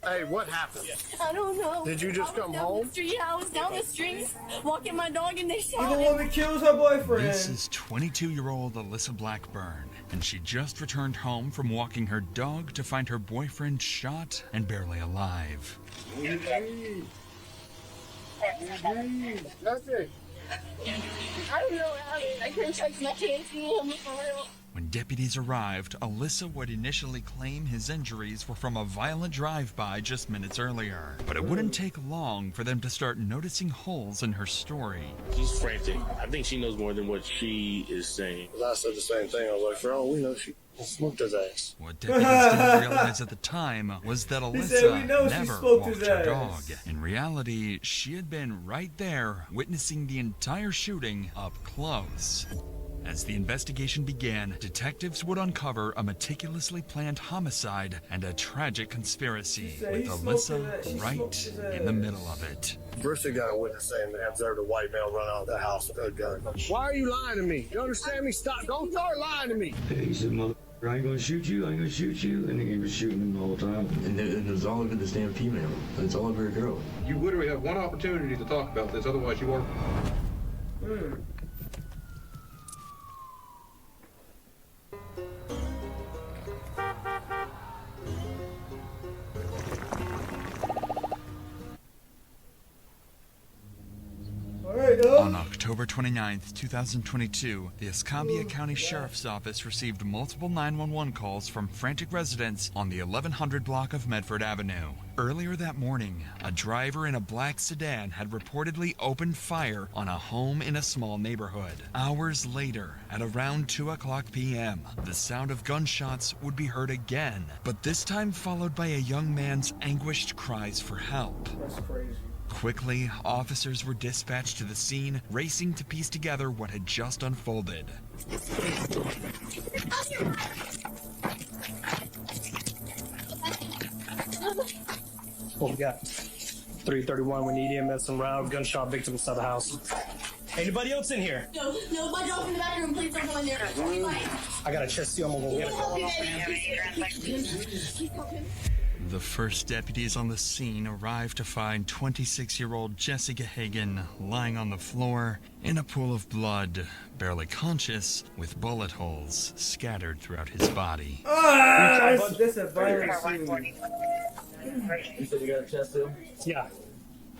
Hey, what happened? I don't know. Did you just come home? Yeah, I was down the street walking my dog and they shot You the me. one that kills her boyfriend. This is 22-year-old Alyssa Blackburn, and she just returned home from walking her dog to find her boyfriend shot and barely alive. That's it. I don't know. I couldn't touch my kids. For real. When deputies arrived, Alyssa would initially claim his injuries were from a violent drive-by just minutes earlier. But it wouldn't take long for them to start noticing holes in her story. She's frantic. I think she knows more than what she is saying. I said the same thing. I was like, for all we know, she smoked his ass. What deputies didn't realize at the time was that Alyssa never walked her dog. In reality, she had been right there, witnessing the entire shooting up close. As the investigation began, detectives would uncover a meticulously planned homicide and a tragic conspiracy, with Alyssa right in the middle of it. First, they got a witness saying they observed a white male run out of the house with a gun. Why are you lying to me? You understand me? Stop. Don't start lying to me. He said, mother, I ain't gonna shoot you, I ain't gonna shoot you. And he was shooting him the whole time. And it was all over this damn female. It's all over a girl. You literally have one opportunity to talk about this, otherwise you are... On October 29th, 2022, the Escambia County Sheriff's Office received multiple 911 calls from frantic residents on the 1100 block of Medford Avenue. Earlier that morning, a driver in a black sedan had reportedly opened fire on a home in a small neighborhood. Hours later, at around 2:00 p.m., the sound of gunshots would be heard again, but this time followed by a young man's anguished cries for help. That's crazy. Quickly, officers were dispatched to the scene, racing to piece together what had just unfolded. What we got? 331, we need EMS and route. Gunshot victim inside the house. Anybody else in here? No, my dog's in the bathroom. Please don't go in there. I got a chest seal. I'm gonna go get it. The first deputies on the scene arrived to find 26-year-old Jessica Hagan lying on the floor in a pool of blood, barely conscious, with bullet holes scattered throughout his body. This a violent scene. You said you got a chest seal? Yeah.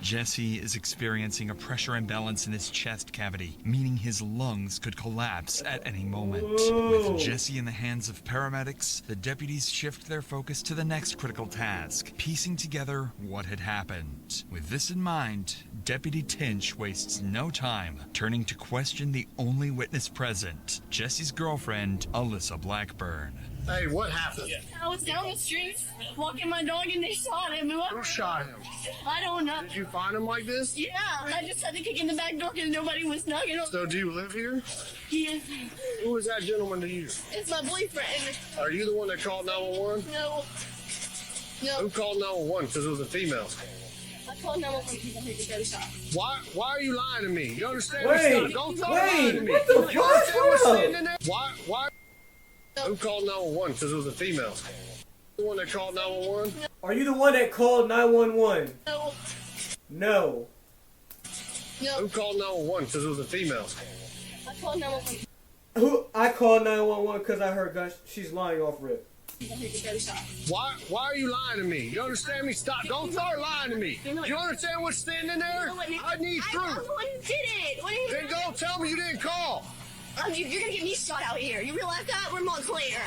Jesse is experiencing a pressure imbalance in his chest cavity, meaning his lungs could collapse at any moment. With Jesse in the hands of paramedics, the deputies shift their focus to the next critical task, piecing together what had happened. With this in mind, Deputy Tinch wastes no time, turning to question the only witness present, Jesse's girlfriend, Alyssa Blackburn. Hey, what happened? I was down the street walking my dog and they shot him. Who shot him? I don't know. Did you find him like this? Yeah, I just had to kick in the back door because nobody was knocking on. So do you live here? Yeah, Who is that gentleman to you? it's my boyfriend. Are you the one that called 911? No. Who called 911? Because it was a female. I called 911 because I heard the gunshot. Why are you lying to me? You understand Wait, me? Don't start lying to me. what the You understand what's fuck? sitting in there? Why? Who called 911? Because it was a female. The one that called 911? Are you the one that called 911? No. No. Who called 911? Because it was a female. I called 911 Who? I called 911 because I heard guns. She's lying off rip. because I heard the gunshot. Why are you lying to me? You understand me? Stop. Don't start lying to me. You understand what's sitting in there? I need I'm the proof. one who did it. What do you Then go tell me you didn't call. You're gonna get me shot out here. You realize that? We're Montclair.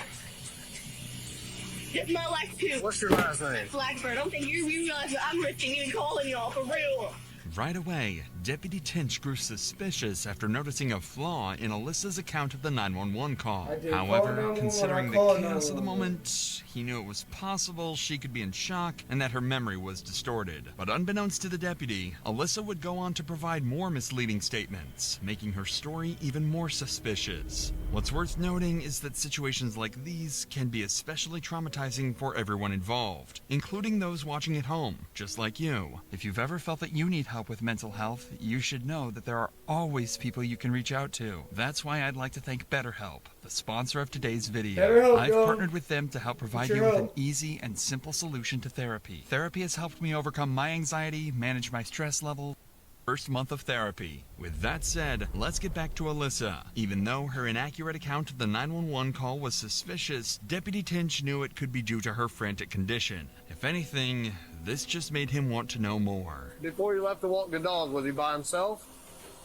It's my life too. What's your last name? Blackbird. I don't think you realize that I'm risking even calling y'all for real. Right away, Deputy Tinch grew suspicious after noticing a flaw in Alyssa's account of the 911 call. However, considering the chaos of the moment, he knew it was possible she could be in shock and that her memory was distorted. But unbeknownst to the deputy, Alyssa would go on to provide more misleading statements, making her story even more suspicious. What's worth noting is that situations like these can be especially traumatizing for everyone involved, including those watching at home, just like you. If you've ever felt that you need help with mental health, you should know that there are always people you can reach out to. That's why I'd like to thank BetterHelp, the sponsor of today's video. BetterHelp, I've yo. partnered with them to help provide you with an easy and simple solution to therapy. Therapy has helped me overcome my anxiety, manage my stress level, first month of therapy. With that said, let's get back to Alyssa. Even though her inaccurate account of the 911 call was suspicious, Deputy Tinch knew it could be due to her frantic condition. If anything, this just made him want to know more. Before you left to walk the dog, was he by himself?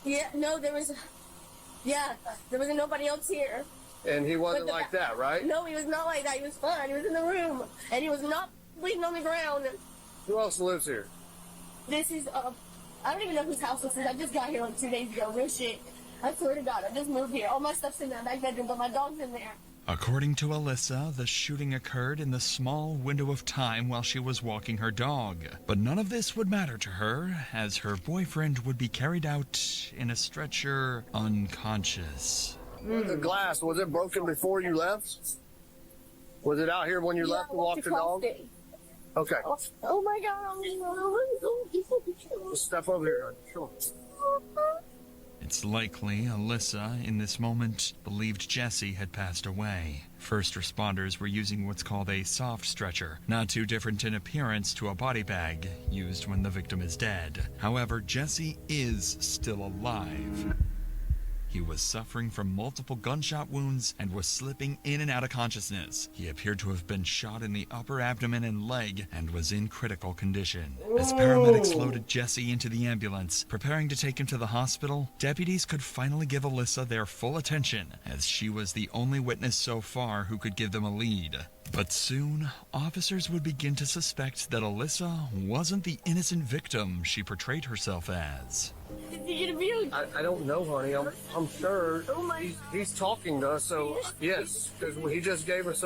Yeah, no, there wasn't nobody else here. And he wasn't like that, right? No, he was not like that. He was fine. He was in the room. And he was not bleeding on the ground. Who else lives here? This is, I don't even know whose house this is. I just got here like 2 days ago. Real shit. I swear to God, I just moved here. All my stuff's in that back bedroom, but my dog's in there. According to Alyssa, the shooting occurred in the small window of time while she was walking her dog. But none of this would matter to her, as her boyfriend would be carried out in a stretcher unconscious. The glass, was it broken before you left? Was it out here when you left to walk the dog? Okay. Oh my God. Just step over here. Sure. It's likely Alyssa, in this moment, believed Jesse had passed away. First responders were using what's called a soft stretcher, not too different in appearance to a body bag used when the victim is dead. However, Jesse is still alive. He was suffering from multiple gunshot wounds and was slipping in and out of consciousness. He appeared to have been shot in the upper abdomen and leg and was in critical condition. As paramedics loaded Jesse into the ambulance, preparing to take him to the hospital, deputies could finally give Alyssa their full attention, as she was the only witness so far who could give them a lead. But soon, officers would begin to suspect that Alyssa wasn't the innocent victim she portrayed herself as. Did you get abused? I don't know, honey. I'm sure Oh my. he's talking to us, so yes, because he just gave us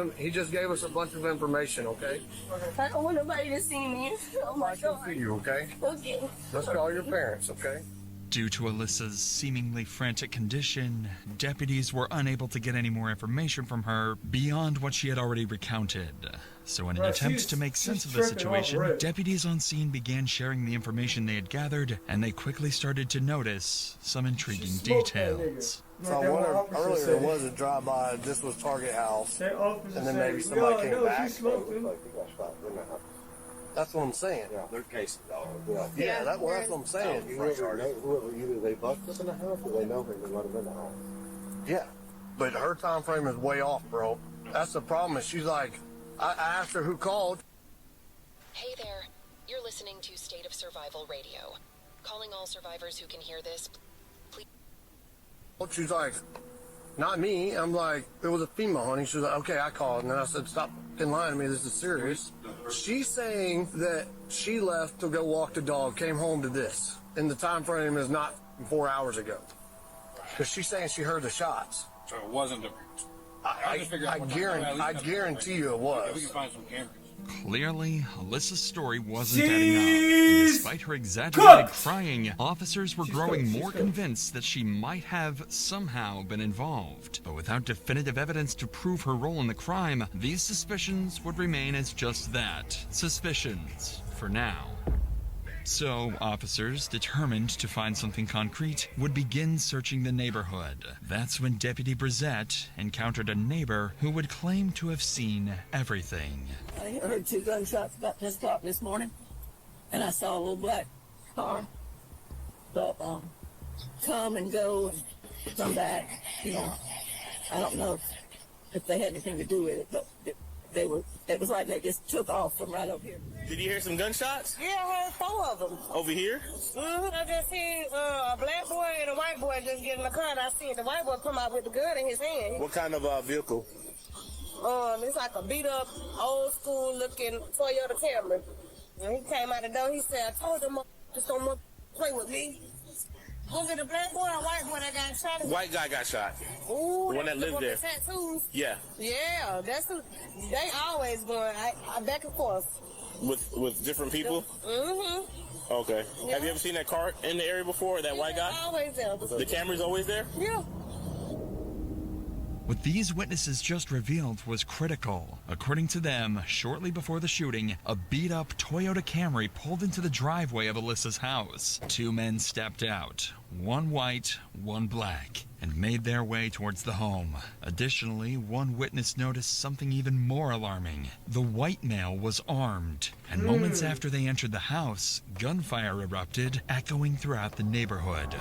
a bunch of information, okay? I don't want nobody to see me. Oh my I can God. see you, okay? Okay. Let's call your parents, okay? Due to Alyssa's seemingly frantic condition, deputies were unable to get any more information from her beyond what she had already recounted. So in an attempt to make sense of the situation, deputies on scene began sharing the information they had gathered, and they quickly started to notice some intriguing details. So I wonder if earlier there was a drive-by, this was Target House, and then maybe somebody came back. That's what I'm saying. Yeah, their case. Yeah, that's what I'm saying. Whoever either they busted up in the house or they know him and let him in the house. Yeah, but her time frame is way off, bro. That's the problem. Is she's like, I asked her who called. Hey there, you're listening to State of Survival Radio. Calling all survivors who can hear this, please. She's like, not me. I'm like, it was a female, honey. She was like, okay, I called. And then I said, stop fucking lying to me. This is serious. She's saying that she left to go walk the dog, came home to this. And the time frame is not 4 hours ago. Because she's saying she heard the shots. So it wasn't a... I guarantee you it was. We can find some cameras. Clearly, Alyssa's story wasn't adding up, and despite her exaggerated crying, officers were growing more convinced that she might have somehow been involved. But without definitive evidence to prove her role in the crime, these suspicions would remain as just that, suspicions, for now. So, officers, determined to find something concrete, would begin searching the neighborhood. That's when Deputy Brissette encountered a neighbor who would claim to have seen everything. I heard 2 gunshots about 10 o'clock this morning, and I saw a little black car. But, come and go and come back, you know. I don't know if they had anything to do with it, but it was like they just took off from right over here. Did you hear some gunshots? Yeah, I heard 4 of them. Over here? I just seen a black boy and a white boy just get in the car, and I seen the white boy come out with the gun in his hand. What kind of vehicle? It's like a beat-up, old-school-looking Toyota Camry. And he came out the door, he said, I told them, just don't want to play with me. Was it a black boy or a white boy that got shot? White guy got shot. Ooh, the one that lived there. The tattoos? Yeah. Yeah, that's who. They always going I back and forth. With different people? Mm-hmm. Okay. Yeah. Have you ever seen that car in the area before, that white guy? Always there. The camera's always there? Yeah. What these witnesses just revealed was critical. According to them, shortly before the shooting, a beat-up Toyota Camry pulled into the driveway of Alyssa's house. Two men stepped out, one white, one black, and made their way towards the home. Additionally, one witness noticed something even more alarming. The white male was armed, and moments after they entered the house, gunfire erupted, echoing throughout the neighborhood.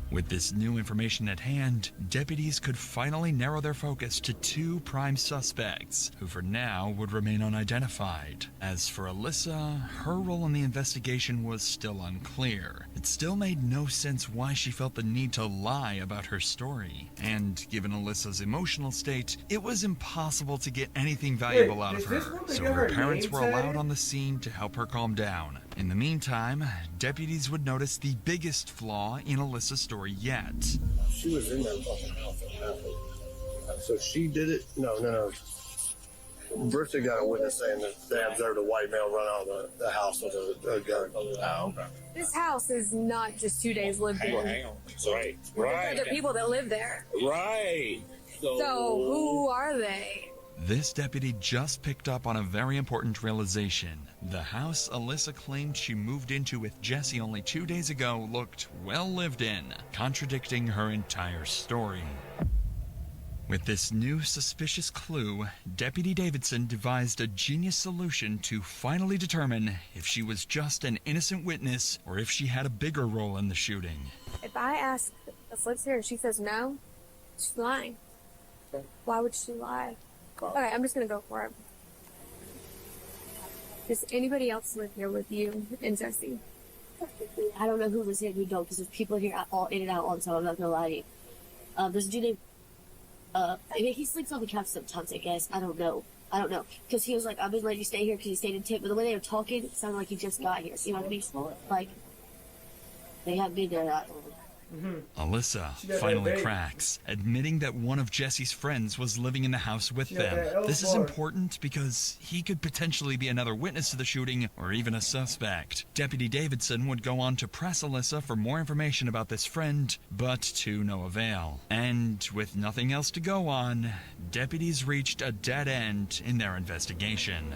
With this new information at hand, deputies could finally narrow their focus to two prime suspects, who for now would remain unidentified. As for Alyssa, her role in the investigation was still unclear. It still made no sense why she felt the need to lie about her story. And given Alyssa's emotional state, it was impossible to get anything valuable out of her. So her parents were allowed on the scene to help her calm down. In the meantime, deputies would notice the biggest flaw in Alyssa's story yet. She was in that fucking house when it happened. So she did it? No. Bristol got a witness saying that they observed a white male run out of the house with a gun. Oh, okay. This house is not just 2 days lived in. Hang on. Right. There's other people that live there. Right. So who are they? This deputy just picked up on a very important realization. The house Alyssa claimed she moved into with Jesse only 2 days ago looked well lived in, contradicting her entire story. With this new suspicious clue, Deputy Davidson devised a genius solution to finally determine if she was just an innocent witness or if she had a bigger role in the shooting. If I ask if lives here and she says no, she's lying. Why would she lie? Okay, I'm just gonna go for it. Does anybody else live here with you and Jesse? I don't know who lives here and who don't, because there's people here all in and out all the time. I'm not gonna lie to you. There's a dude named, I mean, he sleeps on the couch sometimes, I guess. I don't know. Because he was like, I've been letting you stay here because he stayed in tip. But the way they were talking, it sounded like he just got here. You know what I mean? Like, they haven't been there that long. Alyssa finally cracks, admitting that one of Jesse's friends was living in the house with them. This is important because he could potentially be another witness to the shooting or even a suspect. Deputy Davidson would go on to press Alyssa for more information about this friend, but to no avail. And with nothing else to go on, deputies reached a dead end in their investigation.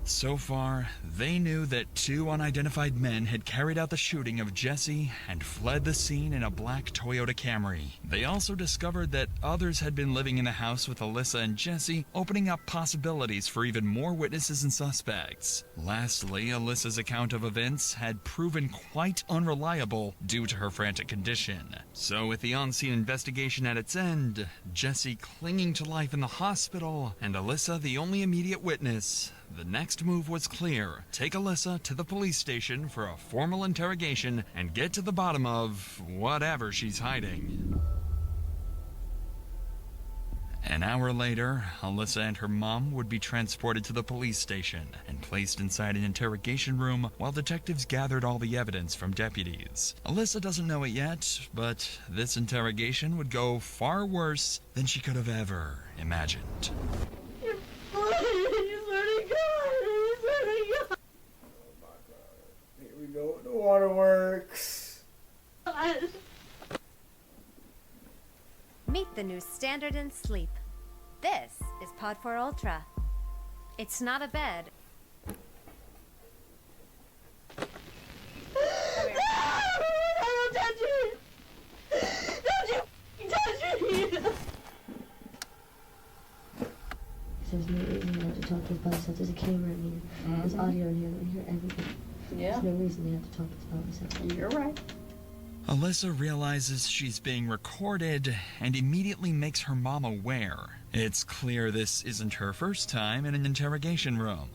So far, they knew that two unidentified men had carried out the shooting of Jesse and fled the scene in a black Toyota Camry. They also discovered that others had been living in the house with Alyssa and Jesse, opening up possibilities for even more witnesses and suspects. Lastly, Alyssa's account of events had proven quite unreliable due to her frantic condition. So with the on-scene investigation at its end, Jesse clinging to life in the hospital, and Alyssa the only immediate witness, the next move was clear. Take Alyssa to the police station for a formal interrogation and get to the bottom of whatever she's hiding. An hour later, Alyssa and her mom would be transported to the police station and placed inside an interrogation room while detectives gathered all the evidence from deputies. Alyssa doesn't know it yet, but this interrogation would go far worse than she could have ever imagined. Here we go. The waterworks. Meet the new standard in sleep. This is Pod 4 Ultra. It's not a bed. Don't touch me! Don't you touch me! There's no reason not to talk to us about stuff. There's a camera in here. There's audio in here. We hear everything. Yeah. There's no reason they have to talk to us about stuff. You're right. Alyssa realizes she's being recorded and immediately makes her mom aware. It's clear this isn't her first time in an interrogation room.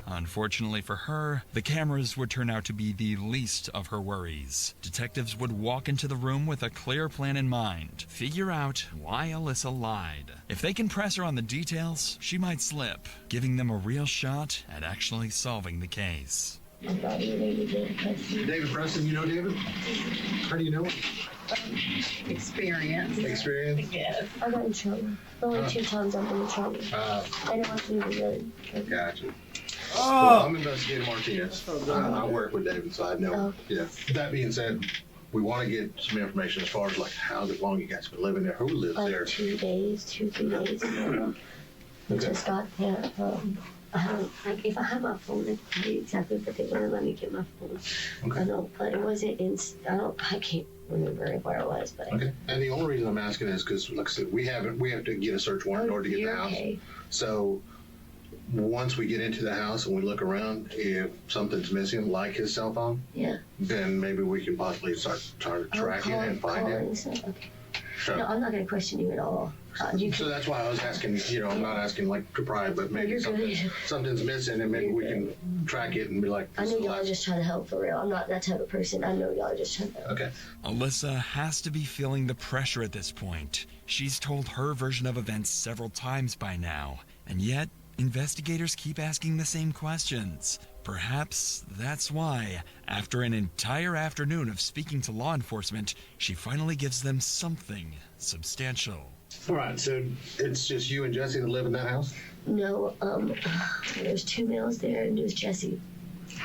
Unfortunately for her, the cameras would turn out to be the least of her worries. Detectives would walk into the room with a clear plan in mind, figure out why Alyssa lied. If they can press her on the details, she might slip, giving them a real shot at actually solving the case. David Preston, you know David? How do you know him? Experience. Experience? Yes. I got in trouble. Only 2 times I've been in trouble. I didn't want to be really. Gotcha. Oh. Well, I'm investigating Martinez. I work with David, so I know. Yeah. That being said, we want to get some information as far as like how long you guys been living there, who lives there. 2 days, 2-3 days. We just got there. I haven't, like, if I had my phone, I'd tell you exactly, but they wouldn't let me get my phone. Okay. I know, but it wasn't in, I can't remember where it was, but. Okay. And the only reason I'm asking is because, like I said, we have to get a search warrant in order to get the house. Okay. So once we get into the house and we look around, if something's missing, like his cell phone, yeah, then maybe we can possibly start trying to track it and find it. Okay. So, No, I'm not going to question you at all. So that's why I was asking, I'm not asking like to pry, but maybe something's missing and maybe we can track it and be like. I know y'all are just trying to help for real. I'm not that type of person. I know y'all are just trying to help. Okay. Alyssa has to be feeling the pressure at this point. She's told her version of events several times by now, and yet investigators keep asking the same questions. Perhaps that's why, after an entire afternoon of speaking to law enforcement, she finally gives them something substantial. All right, so it's just you and Jesse that live in that house? No, there's 2 males there and there's Jesse.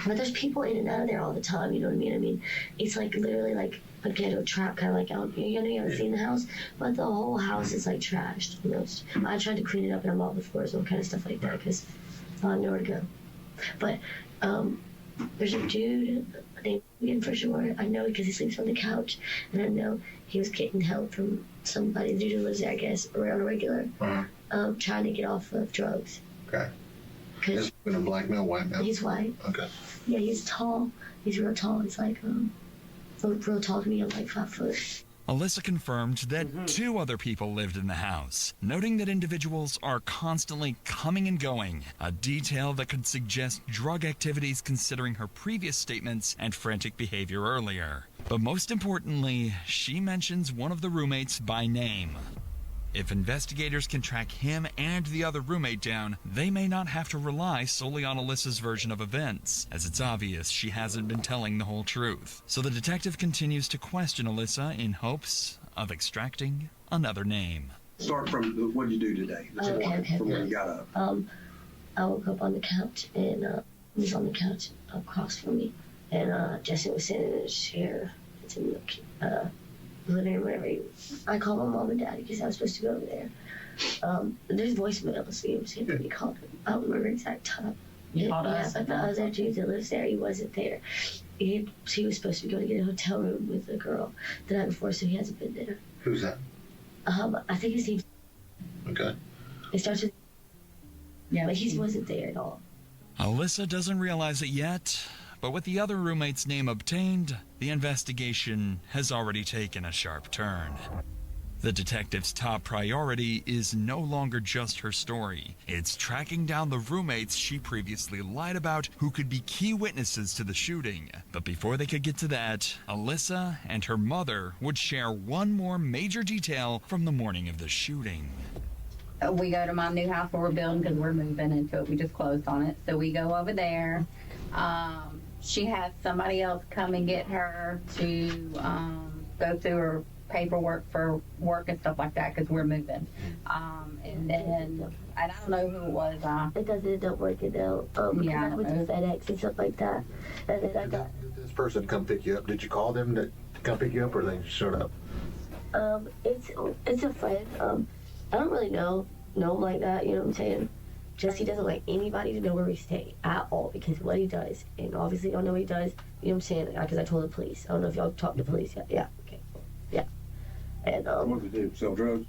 But there's people in and out of there all the time, you know what I mean? I mean, it's like literally like a ghetto trap, kind of like out here. You know, you haven't seen the house, but the whole house is like trashed. You know, I tried to clean it up and I mopped the floors and all kind of stuff like that because I had nowhere to go. But there's a dude named Ian for sure. I know because he sleeps on the couch, and I know he was getting help from somebody. The dude who lives there, I guess, around a regular, trying to get off of drugs. Okay. Is he a black male, white male? He's white. Okay. Yeah, he's tall. He's real tall. He's like real tall to me. I'm like 5 foot. Alyssa confirmed that 2 other people lived in the house, noting that individuals are constantly coming and going, a detail that could suggest drug activities considering her previous statements and frantic behavior earlier. But most importantly, she mentions one of the roommates by name. If investigators can track him and the other roommate down, they may not have to rely solely on Alyssa's version of events, as it's obvious she hasn't been telling the whole truth. So the detective continues to question Alyssa in hopes of extracting another name. Start from what you do today, this morning, from when you got up. I woke up on the couch, and he was on the couch across from me, and Jesse was sitting in his chair. It's in the living room, whatever. I called my mom and dad because I was supposed to go over there. There's voicemails, you know what I'm saying, when you called him. I don't remember exact time. You called yeah, us? but the other dude that lives there, he wasn't there. He was supposed to be going to get a hotel room with a girl the night before, so he hasn't been there. Who's that? I think his name's... Okay. It starts with... Yeah, but he wasn't there at all. Alyssa doesn't realize it yet, but with the other roommate's name obtained, the investigation has already taken a sharp turn. The detective's top priority is no longer just her story. It's tracking down the roommates she previously lied about who could be key witnesses to the shooting. But before they could get to that, Alyssa and her mother would share one more major detail from the morning of the shooting. We go to my new house where we're building because we're moving into it. We just closed on it. So we go over there. She has somebody else come and get her to go through her paperwork for work and stuff like that because we're moving. And then, I don't know who it was. It doesn't end up working out. Yeah, I went to FedEx and stuff like that. And then I got... Did this person come pick you up? Did you call them to come pick you up, or they just showed up? It's a friend. I don't really know him like that, you know what I'm saying? Jesse doesn't like anybody to know where we stay at all because of what he does. And obviously y'all know what he does, you know what I'm saying? Because I told the police. I don't know if y'all talked to the police yet. Yeah, okay. Yeah. And, what does he do? Sell drugs?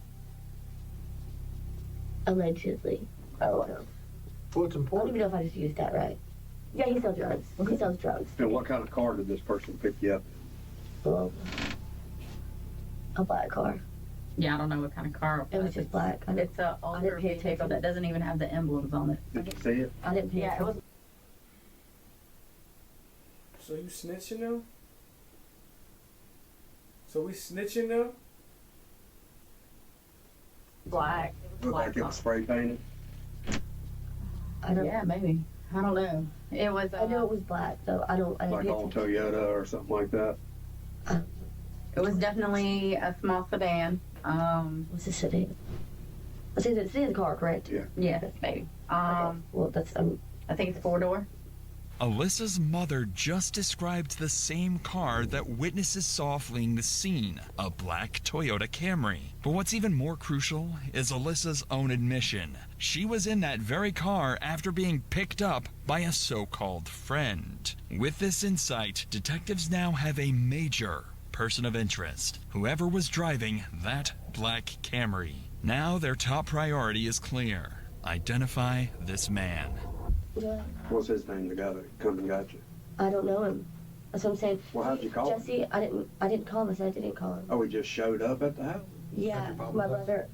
Allegedly. I don't know. What's I don't important? even know if I just used that right. Yeah, he sells drugs. He sells drugs. And what kind of car did this person pick you up? Well, I'll buy a car. Yeah, I don't know what kind of car It was just black. It's an older pay vehicle attention. that doesn't even have the emblems on it. Did you see it? I didn't pay Yeah, it was. So you snitching now? So we snitching now? Black. Looked like it was spray painted. Yeah, maybe. I don't know. It was. I know it was black, though. I didn't Like pay on attention. Toyota or something like that. It was definitely a small sedan. What's a sedan? I think it's a car, correct? Yeah. Yes, maybe. Well, that's I think it's 4-door. Alyssa's mother just described the same car that witnesses saw fleeing the scene, a black Toyota Camry. But what's even more crucial is Alyssa's own admission. She was in that very car after being picked up by a so-called friend. With this insight, detectives now have a major person of interest, whoever was driving that black Camry. Now their top priority is clear. Identify this man. Yeah. What's his name, the guy that come and got you? I don't know him. That's what I'm saying. Well, how'd you call him? Jesse, I didn't call him. I said I didn't call him. Oh, he just showed up at the house? Yeah, my brother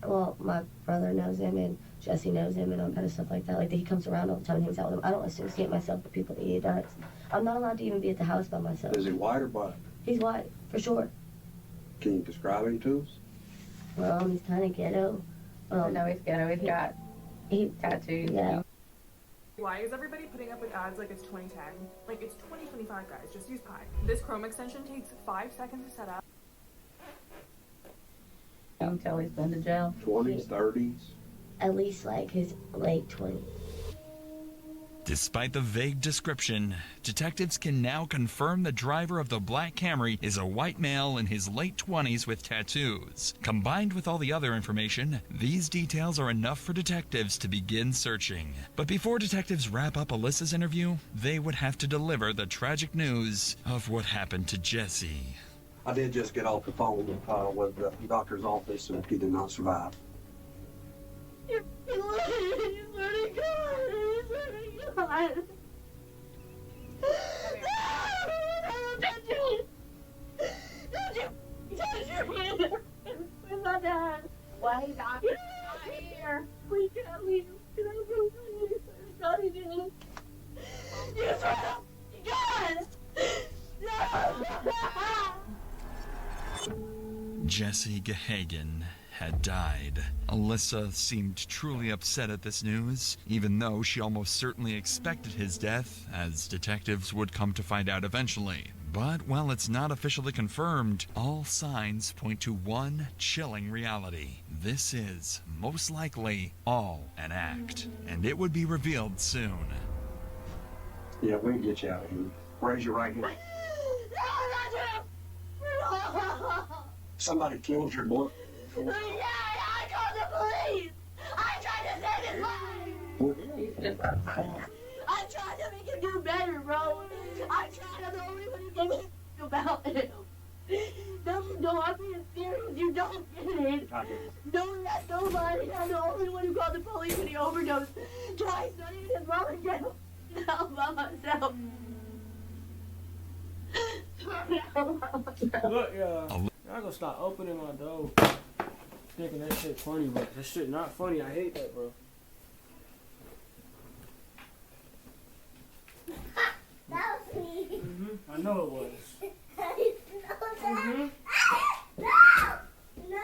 knows him, and Jesse knows him, and all kind of stuff like that. Like, he comes around all the time and hangs out with him. I don't associate myself with people that he does. I'm not allowed to even be at the house by myself. Is he white or black? He's white, for sure. Can you describe him to us? Well, he's kind of ghetto. No, he's ghetto. He's got tattoos. Yeah. Why is everybody putting up with ads like it's 2010? Like, it's 2025, guys. Just use Pi. This Chrome extension takes 5 seconds to set up. Don't tell he's been to jail. 20s, 30s? At least, like, his late 20s. Despite the vague description, detectives can now confirm the driver of the black Camry is a white male in his late 20s with tattoos. Combined with all the other information, these details are enough for detectives to begin searching. But before detectives wrap up Alyssa's interview, they would have to deliver the tragic news of what happened to Jesse. I did just get off the phone with the doctor's office, and he did not survive. Why is not here? We can't leave. God, he didn't. You swear to God! Jesse Gehagen had died. Alyssa seemed truly upset at this news, even though she almost certainly expected his death, as detectives would come to find out eventually. But while it's not officially confirmed, all signs point to one chilling reality. This is, most likely, all an act, and it would be revealed soon. Yeah, we can get you out of here. Raise your right hand. Somebody killed your boy. Yeah, I called the police. I tried to save his life. I tried to make him do better, bro. I tried. I'm the only one who can think about it. No, I'm being serious. You don't get it. Don't let nobody. I'm the only one who called the police when he overdosed. Twice, not even his mom and dad. All by myself. Look, y'all gonna stop opening my door thinking that shit funny, but that shit not funny. I hate that, bro. That was me. I know it was. No,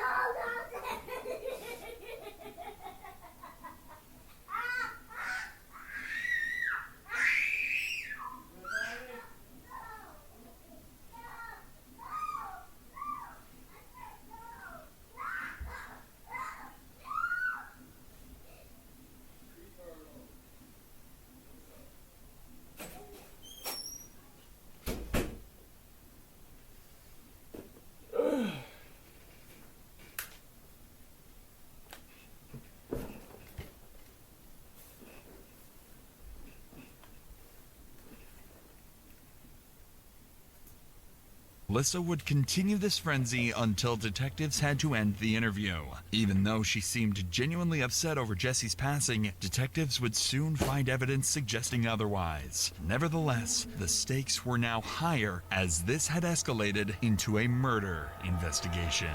Alyssa would continue this frenzy until detectives had to end the interview. Even though she seemed genuinely upset over Jesse's passing, detectives would soon find evidence suggesting otherwise. Nevertheless, the stakes were now higher as this had escalated into a murder investigation.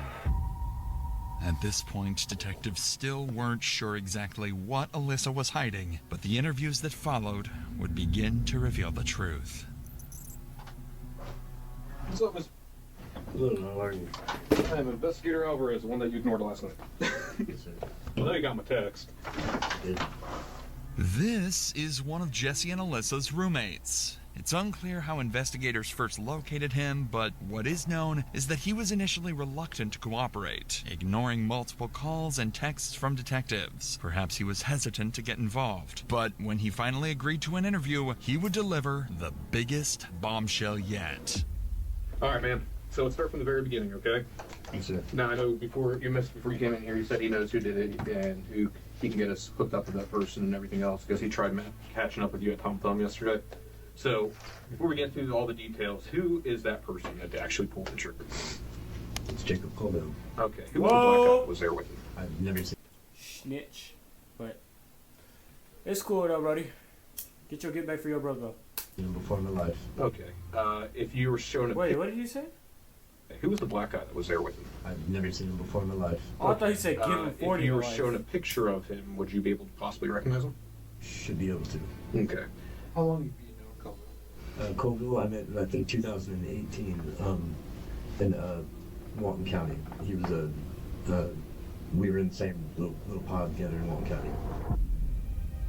At this point, detectives still weren't sure exactly what Alyssa was hiding, but the interviews that followed would begin to reveal the truth. What's up, Miss? Good, how are you? I'm Investigator Alvarez, the one that you ignored last night. I know you got my text. This is one of Jesse and Alyssa's roommates. It's unclear how investigators first located him, but what is known is that he was initially reluctant to cooperate, ignoring multiple calls and texts from detectives. Perhaps he was hesitant to get involved, but when he finally agreed to an interview, he would deliver the biggest bombshell yet. All right, man. So let's start from the very beginning, okay? Yes, sir. Now, I know before you came in here, you said he knows who did it and who he can get us hooked up with that person and everything else, because he tried catching up with you at Tom Thumb yesterday. So, before we get through all the details, who is that person that actually pulled the trigger? It's Jacob Colville. Okay. Who was the black guy that was there with him? I've never seen. Snitch. But it's cool though, buddy. Get back for your brother. Before my life. Okay. If you were shown a Wait, what did you say? Who was the black guy that was there with him? I've never seen him before in my life. Oh, I thought he said give him 40. If you were shown a picture of him, would you be able to possibly recognize him? Should be able to. Okay. How long have you known Colville? Colville, I met I think 2018 in Walton County. He was we were in the same little pod together in Walton County.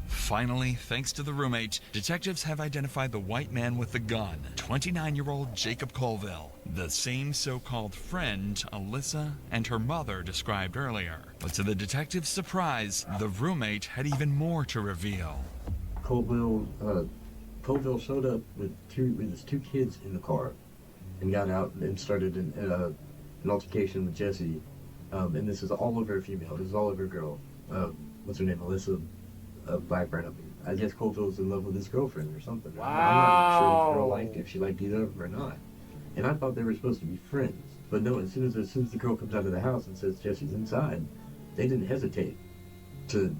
Finally, thanks to the roommate, detectives have identified the white man with the gun, 29-year-old Jacob Colville, the same so-called friend Alyssa and her mother described earlier. But to the detectives' surprise, the roommate had even more to reveal. Colville showed up with his two kids in the car and got out and started an altercation with Jesse. And this is all over a female. This is all over a girl. What's her name? Alyssa. Blackburn. I guess Colville was in love with his girlfriend or something. Wow. I'm not sure if she liked either of them or not. And I thought they were supposed to be friends. But no, as soon as the girl comes out of the house and says Jesse's inside, they didn't hesitate to,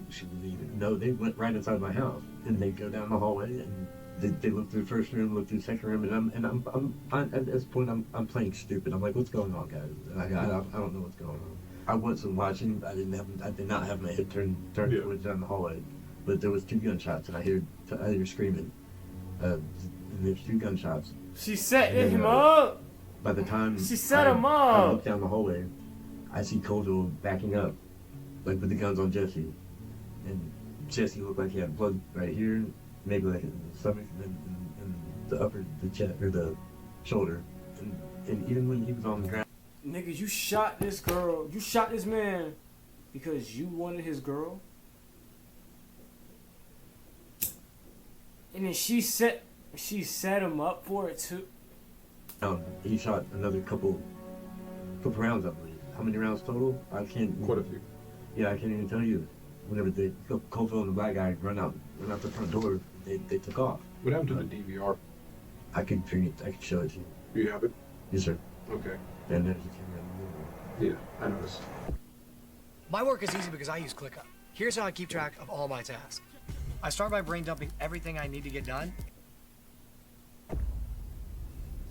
she was leaving. No, they went right inside my house and they go down the hallway and they look through the first room, look through the second room, and I'm at this point I'm playing stupid. I'm like, what's going on, guys? I don't know what's going on. I wasn't watching. I did not have my head turned towards down the hallway, but there was two gunshots, and I hear screaming. And there's two gunshots. She set him up. By the time she set him up, I look down the hallway. I see Colville backing up, like with the guns on Jesse, and Jesse looked like he had blood right here, maybe like in the stomach, and the upper, the chest or the shoulder, and even when he was on the ground. Nigga, you shot this girl. You shot this man because you wanted his girl. And then she set him up for it too. He shot another couple rounds, I believe. How many rounds total? I can't. Quite a few. Yeah, I can't even tell you. Whenever Colville and the black guy run out the front door, they took off. What happened to the DVR? I could bring it. I could show it to you. You have it? Yes, sir. Okay. And there's the camera. Yeah, I noticed. My work is easy because I use ClickUp. Here's how I keep track of all my tasks. I start by brain dumping everything I need to get done.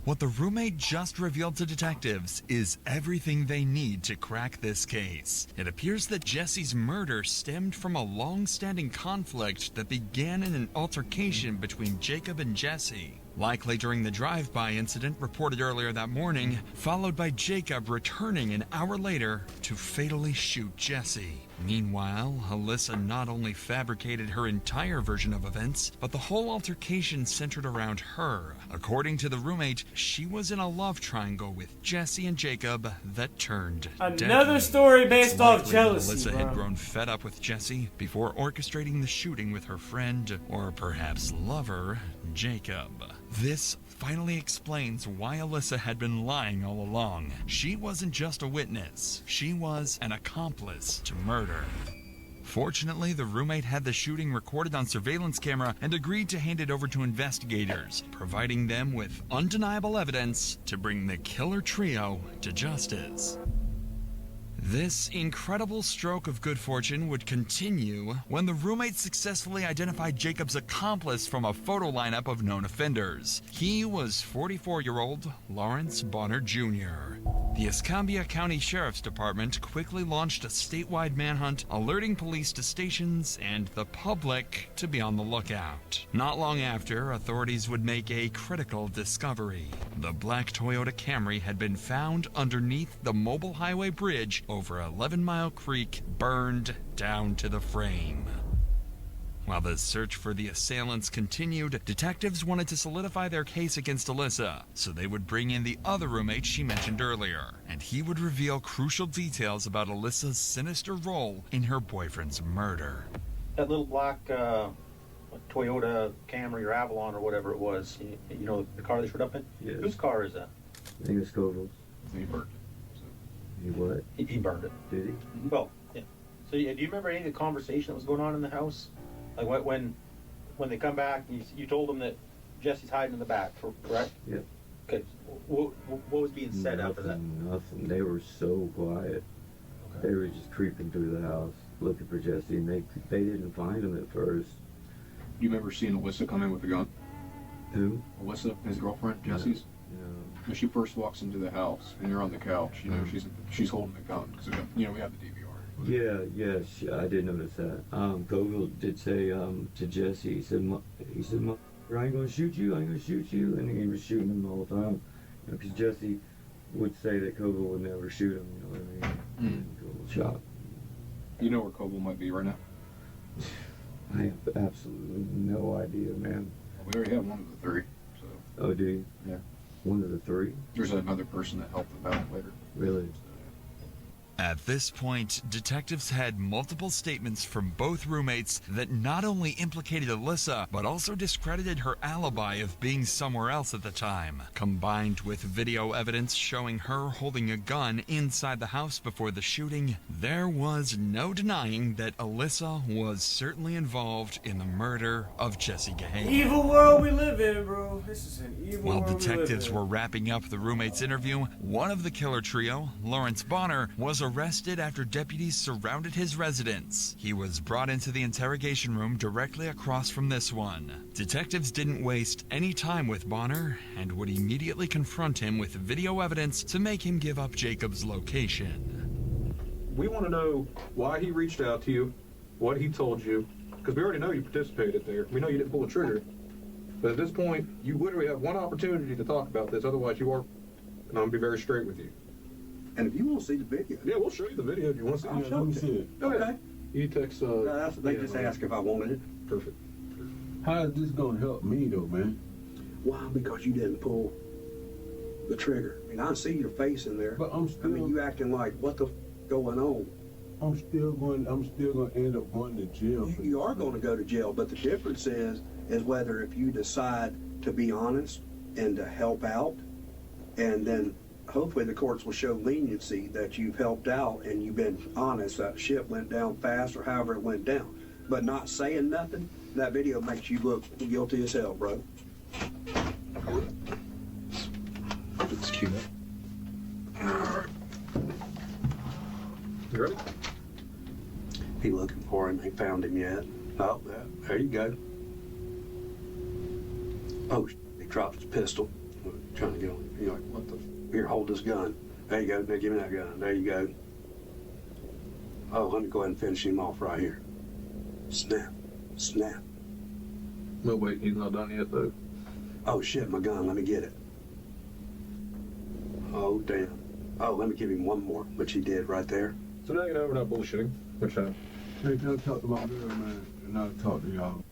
What the roommate just revealed to detectives is everything they need to crack this case. It appears that Jesse's murder stemmed from a long-standing conflict that began in an altercation between Jacob and Jesse, likely during the drive-by incident reported earlier that morning, followed by Jacob returning an hour later to fatally shoot Jesse. Meanwhile, Alyssa not only fabricated her entire version of events, but the whole altercation centered around her. According to the roommate, she was in a love triangle with Jesse and Jacob that turned another deadly. story based It's off likely jealousy. Alyssa Bro. had grown fed up with Jesse before orchestrating the shooting with her friend, or perhaps lover, Jacob. This finally explains why Alyssa had been lying all along. She wasn't just a witness, she was an accomplice to murder. Fortunately, the roommate had the shooting recorded on surveillance camera and agreed to hand it over to investigators, providing them with undeniable evidence to bring the killer trio to justice. This incredible stroke of good fortune would continue when the roommate successfully identified Jacob's accomplice from a photo lineup of known offenders. He was 44-year-old Lawrence Bonner Jr. The Escambia County Sheriff's Department quickly launched a statewide manhunt, alerting police to stations and the public to be on the lookout. Not long after, authorities would make a critical discovery. The black Toyota Camry had been found underneath the mobile highway bridge over 11 Mile Creek, burned down to the frame. While the search for the assailants continued, detectives wanted to solidify their case against Alyssa, so they would bring in the other roommate she mentioned earlier, and he would reveal crucial details about Alyssa's sinister role in her boyfriend's murder. That little black Toyota Camry or Avalon or whatever it was, you know, the car they showed up in? Yes. Whose car is that? I think it's Scoville's. He burned it. He what? He burned it. Did he? Well, yeah. So do you remember any of the conversation that was going on in the house? Like when they come back, you told them that Jesse's hiding in the back, correct? Yeah. Okay. What was being said after that? Nothing. They were so quiet. Okay. They were just creeping through the house looking for Jesse, and they didn't find him at first. You remember seeing Alyssa come in with a gun? Who? Alyssa, his girlfriend, Jesse's. No. When she first walks into the house and you're on the couch, you know she's holding a gun because we have the DVR. Yeah, I did notice that. Goville did say to Jesse, he said, I ain't gonna shoot you, and he was shooting him the whole time. Because Jesse would say that Goville would never shoot him, you know what I mean? Goville shot. You know where Goville might be right now? I have absolutely no idea, man. Well, we already have one of the three. So. Oh, do you? Yeah. One of the three? There's another person that helped them out later. Really? At this point, detectives had multiple statements from both roommates that not only implicated Alyssa, but also discredited her alibi of being somewhere else at the time. Combined with video evidence showing her holding a gun inside the house before the shooting, there was no denying that Alyssa was certainly involved in the murder of Jesse Gahey. Evil world we live in, bro. This is an evil While world detectives we live in. were wrapping up the roommates' interview, one of the killer trio, Lawrence Bonner, was arrested after deputies surrounded his residence. He was brought into the interrogation room directly across from this one. Detectives didn't waste any time with Bonner and would immediately confront him with video evidence to make him give up Jacob's location. We want to know why he reached out to you, what he told you, because we already know you participated there. We know you didn't pull the trigger. But at this point, you literally have one opportunity to talk about this, otherwise you are, and I'm going to be very straight with you. And if you want to see the video. Yeah, we'll show you the video if you want to see it. Let me see it. Okay. You text, they just asked if I wanted it. Perfect. How is this going to help me, though, man? Why? Because you didn't pull the trigger. I mean, I see your face in there. But I'm still... you acting like, what the going on? I'm still going to end up going to jail. You are going to go to jail, but the difference is whether if you decide to be honest and to help out, and then hopefully the courts will show leniency that you've helped out and you've been honest, that shit went down fast or however it went down. But not saying nothing, that video makes you look guilty as hell, bro. It's cute. You ready? Be looking for him. They found him yet. Oh, there you go. Oh, he dropped his pistol. Trying to go. You're like, what the? Here, hold this gun. There you go. Now give me that gun. There you go. Oh, let me go ahead and finish him off right here. Snap. Snap. No, wait, he's not done yet, though. Oh, shit, my gun. Let me get it. Oh, damn. Oh, let me give him one more, which he did right there. So now you know we're not bullshitting. Which time? Hey, go talk to my girl, man, and I'll talk to y'all.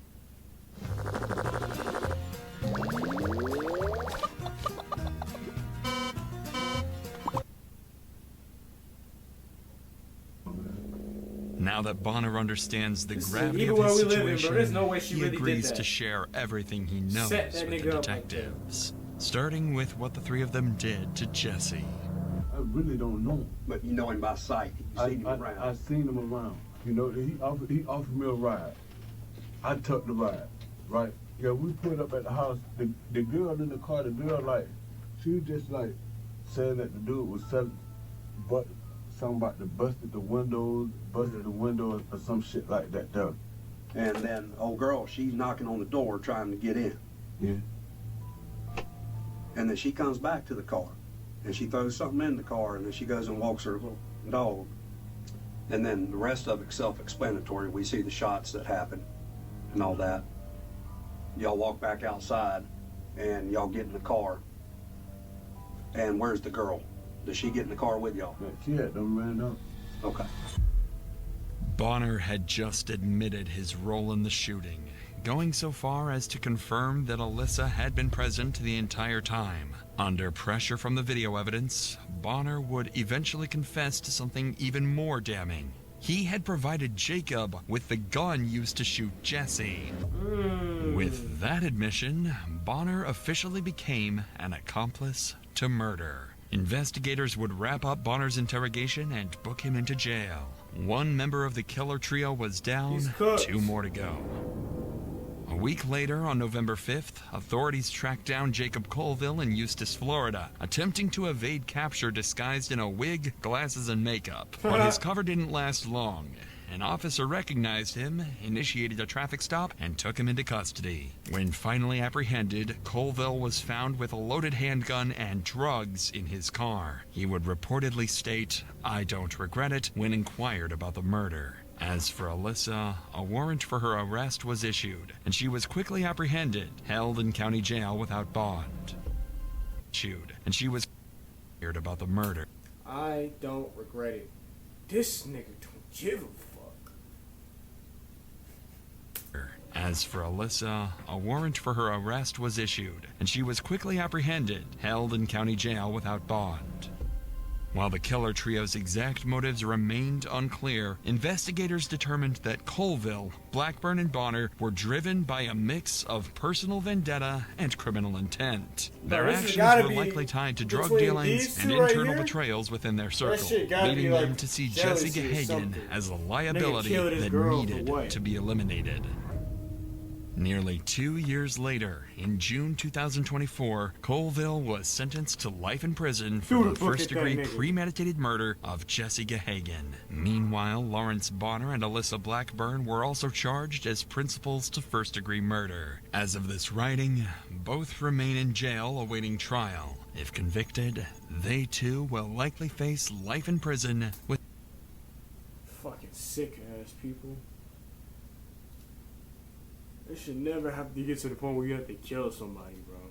Now that Bonner understands the gravity evil of his world we live in, bro. situation, There's no way she he really did agrees that. to share everything he knows Set that with nigga the up like that. detectives, starting with what the three of them did to Jesse. I really don't know. But you know him by sight. You've seen him around. I seen him around. You know, he offered me a ride. I took the ride, right? Yeah, we pulled up at the house. The girl in the car, she was just like saying that the dude was selling, but something about the busted the windows or some shit like that, though. And then old girl, she's knocking on the door trying to get in. Yeah. And then she comes back to the car. And she throws something in the car, and then she goes and walks her little dog. And then the rest of it's self-explanatory. We see the shots that happen and all that. Y'all walk back outside, and y'all get in the car. And where's the girl? Does she get in the car with y'all? Yeah, she had them ran up. Okay. Bonner had just admitted his role in the shooting, going so far as to confirm that Alyssa had been present the entire time. Under pressure from the video evidence, Bonner would eventually confess to something even more damning. He had provided Jacob with the gun used to shoot Jesse. With that admission, Bonner officially became an accomplice to murder. Investigators would wrap up Bonner's interrogation and book him into jail. One member of the killer trio was down, 2 more to go. A week later, on November 5th, authorities tracked down Jacob Colville in Eustis, Florida, attempting to evade capture disguised in a wig, glasses, and makeup. But his cover didn't last long. An officer recognized him, initiated a traffic stop, and took him into custody. When finally apprehended, Colville was found with a loaded handgun and drugs in his car. He would reportedly state, "I don't regret it," when inquired about the murder. As for Alyssa, a warrant for her arrest was issued, and she was quickly apprehended, held in county jail without bond. And she was heard about the murder. I don't regret it. This nigga don't give a fuck. As for Alyssa, a warrant for her arrest was issued, and she was quickly apprehended, held in county jail without bond. While the killer trio's exact motives remained unclear, investigators determined that Colville, Blackburn, and Bonner were driven by a mix of personal vendetta and criminal intent. Their actions were likely tied to drug dealings and internal betrayals within their circle, leading them to see Jesse Gahagan as a liability that needed to be eliminated. Nearly 2 years later, in June 2024, Colville was sentenced to life in prison for the first-degree premeditated murder of Jesse Gahagan. Meanwhile, Lawrence Bonner and Alyssa Blackburn were also charged as principals to first-degree murder. As of this writing, both remain in jail awaiting trial. If convicted, they too will likely face life in prison with Fucking sick-ass people. It should never have to get to the point where you have to kill somebody, bro.